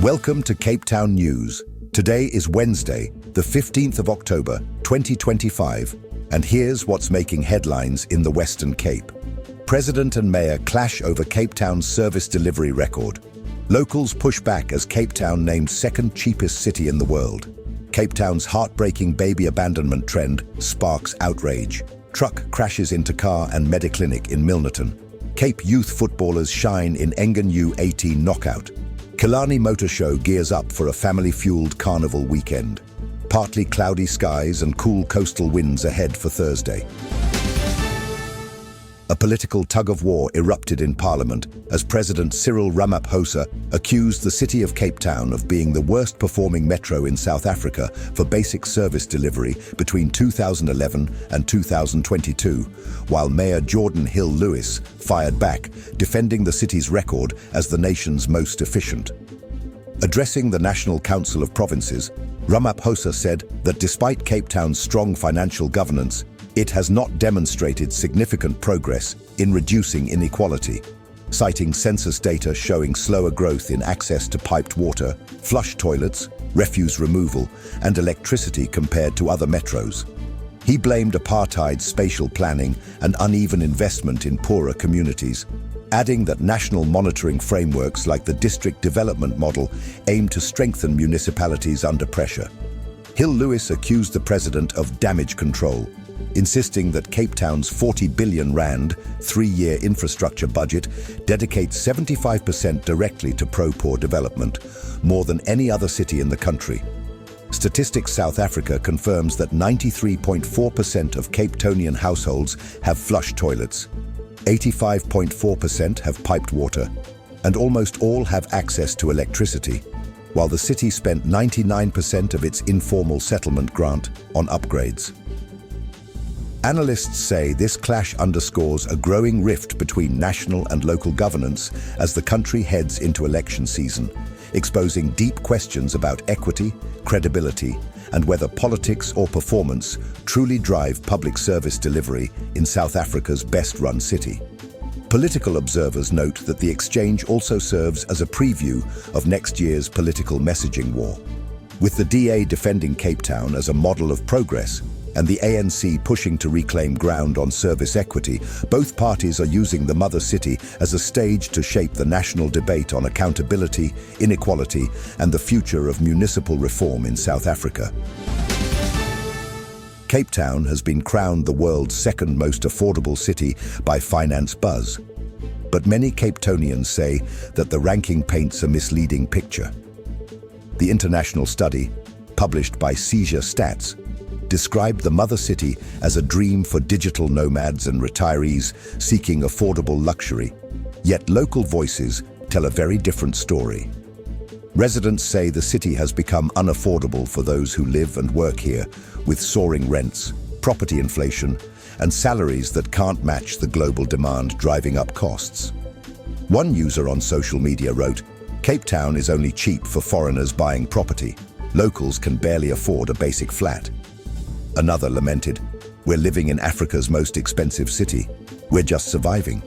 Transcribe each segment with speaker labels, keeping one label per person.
Speaker 1: Welcome to Cape Town News. Today is Wednesday, the 15th of October, 2025, and here's what's making headlines in the Western Cape. President and Mayor clash over Cape Town's service delivery record. Locals push back as Cape Town named second cheapest city in the world. Cape Town's heartbreaking baby abandonment trend sparks outrage. Truck crashes into car and Mediclinic in Milnerton. Cape youth footballers shine in Engen U18 Knockout. Killarney Motor Show gears up for a family-fueled carnival weekend. Partly cloudy skies and cool coastal winds ahead for Thursday. A political tug-of-war erupted in Parliament as President Cyril Ramaphosa accused the city of Cape Town of being the worst-performing metro in South Africa for basic service delivery between 2011 and 2022, while Mayor Jordan Hill-Lewis fired back, defending the city's record as the nation's most efficient. Addressing the National Council of Provinces, Ramaphosa said that despite Cape Town's strong financial governance, it has not demonstrated significant progress in reducing inequality, citing census data showing slower growth in access to piped water, flush toilets, refuse removal, and electricity compared to other metros. He blamed apartheid spatial planning and uneven investment in poorer communities, adding that national monitoring frameworks like the district development model aim to strengthen municipalities under pressure. Hill-Lewis accused the president of damage control, insisting that Cape Town's 40 billion rand three-year infrastructure budget dedicates 75% directly to pro-poor development, more than any other city in the country. Statistics South Africa confirms that 93.4% of Cape Townian households have flush toilets, 85.4% have piped water, and almost all have access to electricity, while the city spent 99% of its informal settlement grant on upgrades. Analysts say this clash underscores a growing rift between national and local governance as the country heads into election season, exposing deep questions about equity, credibility, and whether politics or performance truly drive public service delivery in South Africa's best-run city. Political observers note that the exchange also serves as a preview of next year's political messaging war. With the DA defending Cape Town as a model of progress, and the ANC pushing to reclaim ground on service equity, both parties are using the mother city as a stage to shape the national debate on accountability, inequality, and the future of municipal reform in South Africa. Cape Town has been crowned the world's second most affordable city by Finance Buzz, but many Cape Townians say that the ranking paints a misleading picture. The international study, published by Seizure Stats, described the mother city as a dream for digital nomads and retirees seeking affordable luxury, yet local voices tell a very different story. Residents say the city has become unaffordable for those who live and work here, with soaring rents, property inflation, and salaries that can't match the global demand driving up costs. One user on social media wrote, "Cape Town is only cheap for foreigners buying property. Locals can barely afford a basic flat." Another lamented, "We're living in Africa's most expensive city. We're just surviving."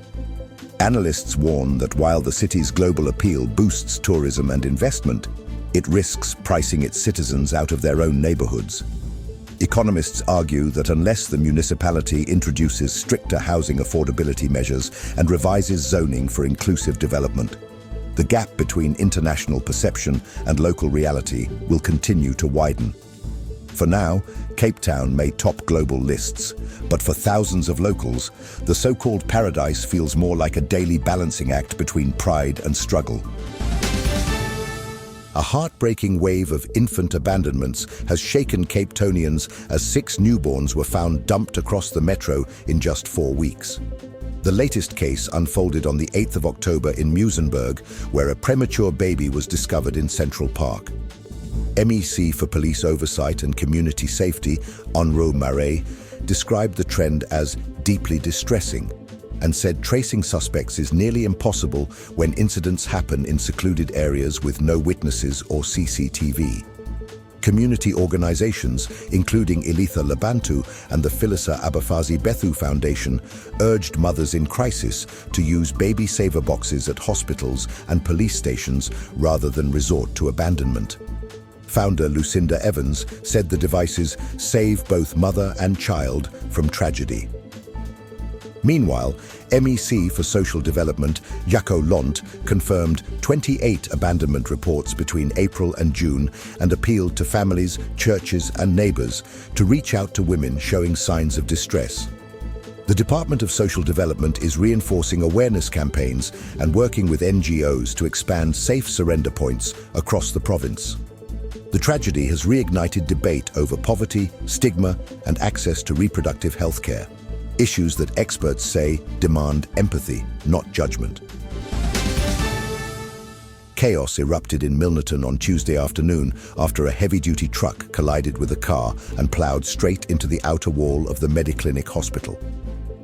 Speaker 1: Analysts warn that while the city's global appeal boosts tourism and investment, it risks pricing its citizens out of their own neighborhoods. Economists argue that unless the municipality introduces stricter housing affordability measures and revises zoning for inclusive development, the gap between international perception and local reality will continue to widen. For now, Cape Town may top global lists, but for thousands of locals, the so-called paradise feels more like a daily balancing act between pride and struggle. A heartbreaking wave of infant abandonments has shaken Cape Townians as 6 newborns were found dumped across the metro in just 4 weeks. The latest case unfolded on the 8th of October in Muizenberg, where a premature baby was discovered in Central Park. MEC for Police Oversight and Community Safety, Onro Marais, described the trend as deeply distressing and said tracing suspects is nearly impossible when incidents happen in secluded areas with no witnesses or CCTV. Community organizations, including Ilitha Labantu and the Philisa Abafazi Bethu Foundation, urged mothers in crisis to use baby saver boxes at hospitals and police stations rather than resort to abandonment. Founder Lucinda Evans said the devices save both mother and child from tragedy. Meanwhile, MEC for Social Development, Jaco Lont, confirmed 28 abandonment reports between April and June and appealed to families, churches and neighbours to reach out to women showing signs of distress. The Department of Social Development is reinforcing awareness campaigns and working with NGOs to expand safe surrender points across the province. The tragedy has reignited debate over poverty, stigma and access to reproductive health care. Issues that experts say demand empathy, not judgment. Chaos erupted in Milnerton on Tuesday afternoon after a heavy-duty truck collided with a car and ploughed straight into the outer wall of the Mediclinic hospital.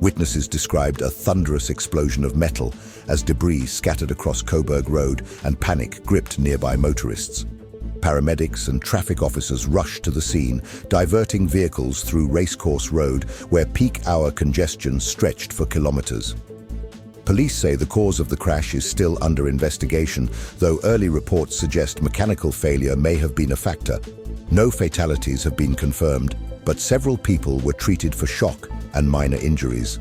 Speaker 1: Witnesses described a thunderous explosion of metal as debris scattered across Coburg Road and panic gripped nearby motorists. Paramedics and traffic officers rushed to the scene, diverting vehicles through Racecourse Road, where peak hour congestion stretched for kilometers. Police say the cause of the crash is still under investigation, though early reports suggest mechanical failure may have been a factor. No fatalities have been confirmed, but several people were treated for shock and minor injuries.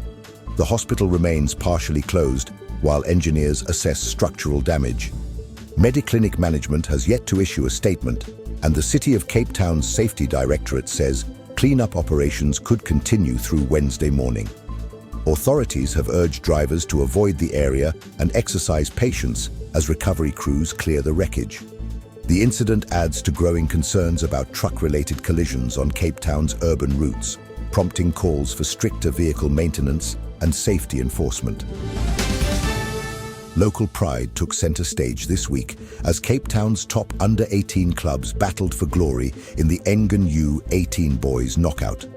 Speaker 1: The hospital remains partially closed, while engineers assess structural damage. Mediclinic management has yet to issue a statement, and the City of Cape Town's Safety Directorate says clean-up operations could continue through Wednesday morning. Authorities have urged drivers to avoid the area and exercise patience as recovery crews clear the wreckage. The incident adds to growing concerns about truck-related collisions on Cape Town's urban routes, prompting calls for stricter vehicle maintenance and safety enforcement. Local pride took center stage this week as Cape Town's top under-18 clubs battled for glory in the Engen U18 Boys Knockout.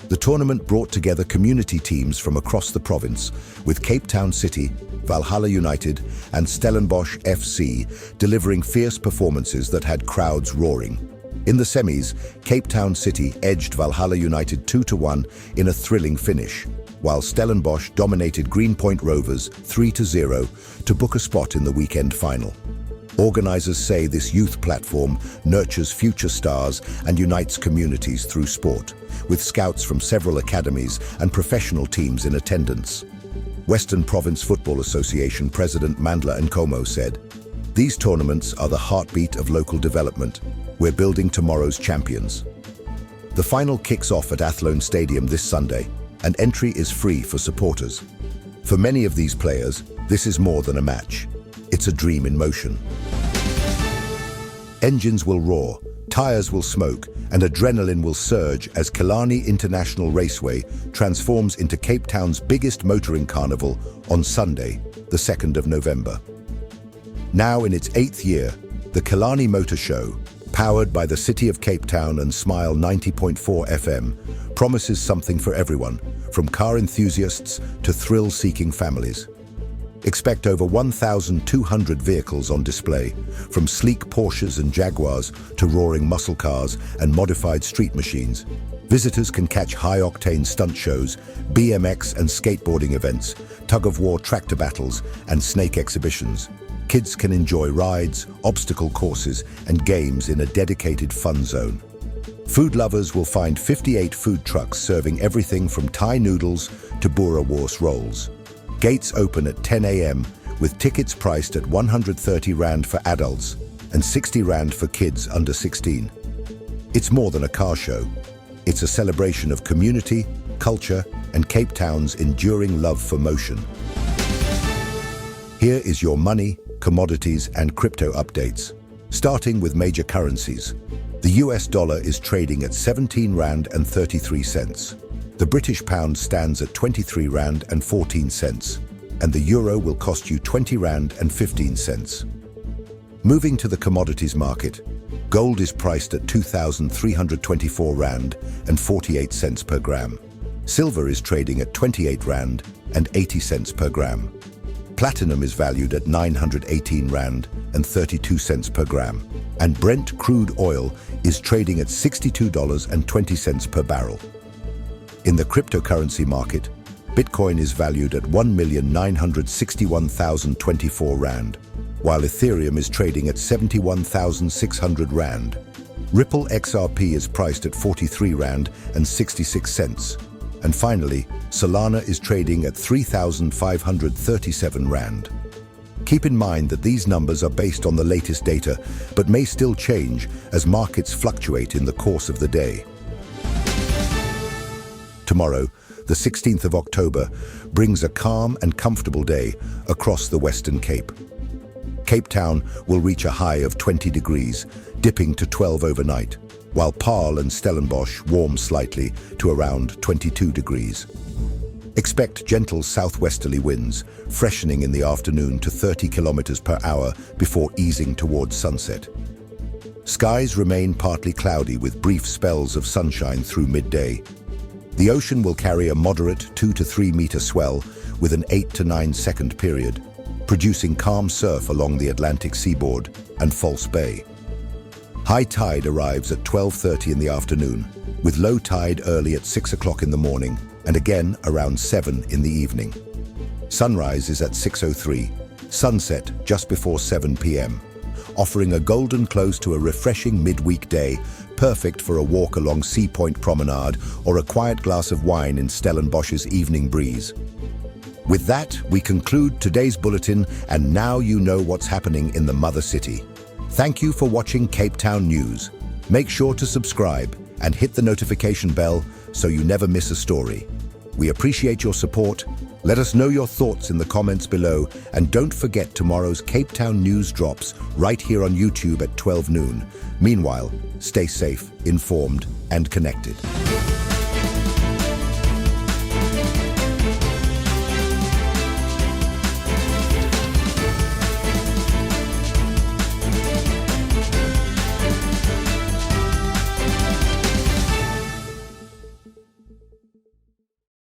Speaker 1: The tournament brought together community teams from across the province, with Cape Town City, Valhalla United and Stellenbosch FC delivering fierce performances that had crowds roaring. In the semis, Cape Town City edged Valhalla United 2-1 in a thrilling finish, while Stellenbosch dominated Greenpoint Rovers 3-0 to book a spot in the weekend final. Organisers say this youth platform nurtures future stars and unites communities through sport, with scouts from several academies and professional teams in attendance. Western Province Football Association President Mandla Nkomo said, "These tournaments are the heartbeat of local development. We're building tomorrow's champions." The final kicks off at Athlone Stadium this Sunday, and entry is free for supporters. For many of these players, this is more than a match. It's a dream in motion. Engines will roar, tires will smoke, and adrenaline will surge as Killarney International Raceway transforms into Cape Town's biggest motoring carnival on Sunday, the 2nd of November. Now in its 8th year, the Killarney Motor Show, powered by the City of Cape Town and Smile 90.4 FM, promises something for everyone, from car enthusiasts to thrill-seeking families. Expect over 1,200 vehicles on display, from sleek Porsches and Jaguars to roaring muscle cars and modified street machines. Visitors can catch high-octane stunt shows, BMX and skateboarding events, tug-of-war tractor battles, and snake exhibitions. Kids can enjoy rides, obstacle courses, and games in a dedicated fun zone. Food lovers will find 58 food trucks serving everything from Thai noodles to boerewors rolls. Gates open at 10 a.m. with tickets priced at 130 Rand for adults and 60 Rand for kids under 16. It's more than a car show. It's a celebration of community, culture, and Cape Town's enduring love for motion. Here is your money, commodities, and crypto updates. Starting with major currencies. The US dollar is trading at 17 Rand and 33 cents. The British pound stands at 23 Rand and 14 cents, and the euro will cost you 20 Rand and 15 cents. Moving to the commodities market, gold is priced at 2,324 Rand and 48 cents per gram. Silver is trading at 28 Rand and 80 cents per gram. Platinum is valued at 918 Rand and 32 cents per gram, and Brent crude oil is trading at $62.20 per barrel. In the cryptocurrency market, Bitcoin is valued at 1,961,024 Rand, while Ethereum is trading at 71,600 Rand. Ripple XRP is priced at 43 Rand and 66 cents. And finally, Solana is trading at 3,537 Rand. Keep in mind that these numbers are based on the latest data, but may still change as markets fluctuate in the course of the day. Tomorrow, the 16th of October, brings a calm and comfortable day across the Western Cape. Cape Town will reach a high of 20 degrees, dipping to 12 overnight, while Paarl and Stellenbosch warm slightly to around 22 degrees. Expect gentle southwesterly winds, freshening in the afternoon to 30 kilometers per hour before easing towards sunset. Skies remain partly cloudy with brief spells of sunshine through midday. The ocean will carry a moderate 2 to 3 meter swell with an 8 to 9 second period, producing calm surf along the Atlantic seaboard and False Bay. High tide arrives at 12:30 in the afternoon, with low tide early at 6 o'clock in the morning and again around 7 in the evening. Sunrise is at 6:03, sunset just before 7 p.m., offering a golden close to a refreshing midweek day, perfect for a walk along Sea Point Promenade or a quiet glass of wine in Stellenbosch's evening breeze. With that, we conclude today's bulletin, and now you know what's happening in the mother city. Thank you for watching Cape Town News. Make sure to subscribe and hit the notification bell so you never miss a story. We appreciate your support. Let us know your thoughts in the comments below, and don't forget tomorrow's Cape Town News drops right here on YouTube at 12 noon. Meanwhile, stay safe, informed, and connected.